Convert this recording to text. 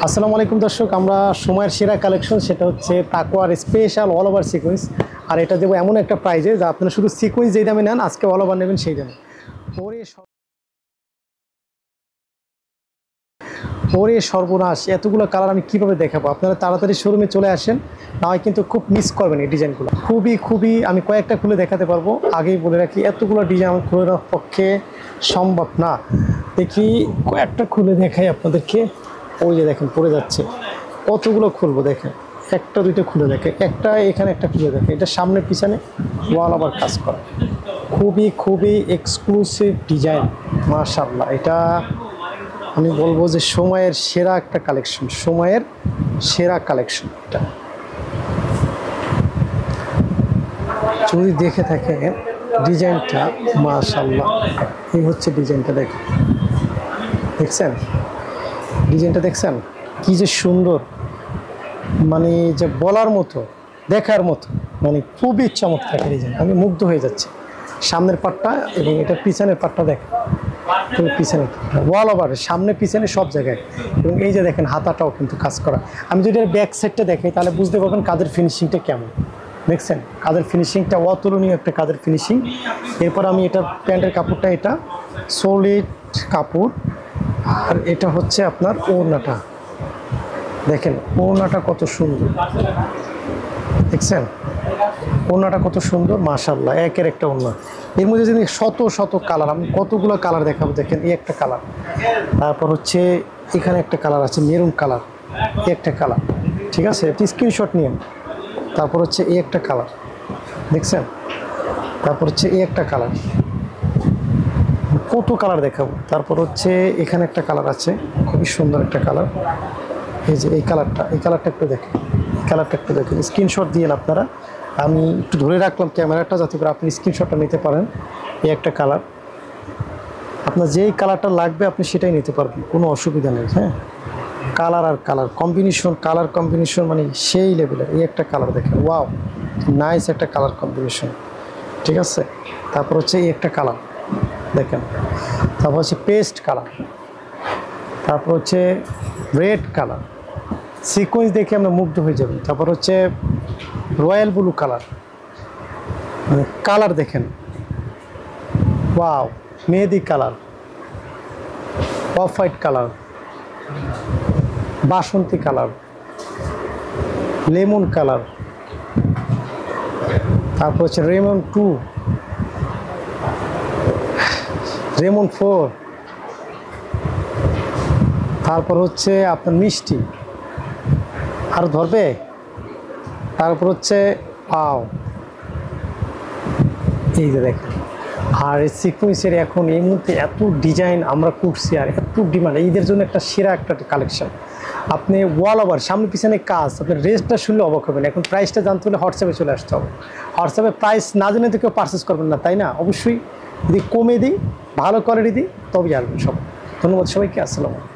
আসসালামু আলাইকুম দর্শক, আমরা সময়ের সেরা কালেকশন সেটা হচ্ছে তাকওয়ার স্পেশাল অল ওভার সিকোয়েন্স। আর এটা দেবো এমন একটা প্রাইজে যা আপনারা শুধু সিকোয়েন্স যেই দামে নেন আজকে অল ওভার নেবেন সেই দামে। ওরে সর্বনাশ, এতগুলো কালার আমি কিভাবে দেখাবো? আপনারা তাড়াতাড়ি শোরুমে চলে আসেন, না হয় কিন্তু খুব মিস করবেন এই ডিজাইনগুলো। খুবই আমি কয়েকটা খুলে দেখাতে পারবো, আগেই বলে রাখি এতগুলো ডিজাইন আমার খুলে দেওয়ার পক্ষে সম্ভব না। দেখি কয়েকটা খুলে দেখাই আপনাদেরকে। ওই যে দেখেন পড়ে যাচ্ছে, কতগুলো খুলবো দেখেন, একটা দুইটা খুলে দেখে, একটা এখানে একটা খুলে দেখে, এটা সামনে পিছনে ওয়াল আবার কাজ করা, খুবই এক্সক্লুসিভ ডিজাইন। মাশাআল্লাহ, এটা আমি বলবো যে সময়ের সেরা একটা কালেকশন, সময়ের সেরা কালেকশন। এটা যদি দেখে থাকে ডিজাইনটা, মাশাআল্লাহ, এই হচ্ছে ডিজাইনটা। দেখছেন ডিজাইনটা, দেখছেন কি যে সুন্দর, মানে যে বলার মতো, দেখার মতো, মানে খুবই চমৎকার ডিজাইন। আমি মুগ্ধ হয়ে যাচ্ছি। সামনের পাটটা এবং এটা পিছনের পাটটা দেখেন, পিছনে ওয়াল ওভার, সামনে পিছনে সব জায়গায়। এবং এই যে দেখেন হাতাটাও কিন্তু কাজ করা। আমি যদি ব্যাক সাইডটা দেখাই তাহলে বুঝতে পারবেন কাদের ফিনিশিংটা কেমন। দেখছেন কাদের ফিনিশিংটা অতুলনীয় একটা কাদের ফিনিশিং। এরপর আমি এটা প্যান্টের কাপড়টা, এটা সলিড কাপড়। আর এটা হচ্ছে আপনার ওড়নাটা, দেখেন ওড়নাটা কত সুন্দর, দেখছেন ওড়নাটা কত সুন্দর, মাশাআল্লাহ, একের একটা ওড়না। এর মধ্যে যদি শত কালার, আমি কতগুলো কালার দেখাবো। দেখেন এই একটা কালার, তারপর হচ্ছে এখানে একটা কালার আছে মেরুন কালার, এই একটা কালার, ঠিক আছে, একটি স্ক্রিনশট নিয়ে। তারপর হচ্ছে এই একটা কালার, দেখছেন, তারপর হচ্ছে এই একটা কালার, কত কালার দেখাবো। তারপর হচ্ছে এখানে একটা কালার আছে, খুবই সুন্দর একটা কালার। এই যে এই কালারটা একটু দেখেন, স্ক্রিনশট দিয়ে আপনারা, আমি একটু ধরে রাখলাম ক্যামেরাটা যাতে করে আপনি স্ক্রিনশটটা নিতে পারেন। এই একটা কালার, আপনার যেই কালারটা লাগবে আপনি সেটাই নিতে পারবেন, কোনো অসুবিধা নেই। হ্যাঁ, কালার কম্বিনেশন মানে সেই লেভেলের। এই একটা কালার দেখেন, ওয়াও, নাইস একটা কালার কম্বিনেশন, ঠিক আছে। তারপর হচ্ছে এই একটা কালার দেখেন, তারপর হচ্ছে পেস্ট কালার, তারপর হচ্ছে রেড কালার, সিকোয়েন্স দেখে আমরা মুগ্ধ হয়ে যাবেন। তারপর হচ্ছে রয়্যাল ব্লু কালার, মানে কালার দেখেন, ওয়াও, মেহেদি কালার, অফ হোয়াইট কালার, বাসন্তী কালার, লেমন কালার, তারপর হচ্ছে রেমন 2, রেমন 4, তারপর হচ্ছে আপনার মিষ্টি, আর ধরবে, তারপর হচ্ছে পাও, এই যে দেখেন। আর এই সিকোয়েন্সের এখন এই মুহূর্তে এত ডিজাইন আমরা করছি আর এত ডিমান্ড, ঈদের জন্য একটা সেরা একটা কালেকশন। আপনি ওয়াল ওভার সামনে পিছনে কাজ, আপনি রেটটা শুনলে অবাক হবেন। এখন প্রাইসটা জানতে হলে হোয়াটসঅ্যাপে চলে আসতে হবে। হোয়াটসঅ্যাপে প্রাইস না জেনে তো কেউ পারচেস করবেন না, তাই না? অবশ্যই যদি কমে দিই, ভালো কোয়ালিটি দিই, তবেই আসবেন সবাই। ধন্যবাদ সবাইকে, আসসালামু আলাইকুম।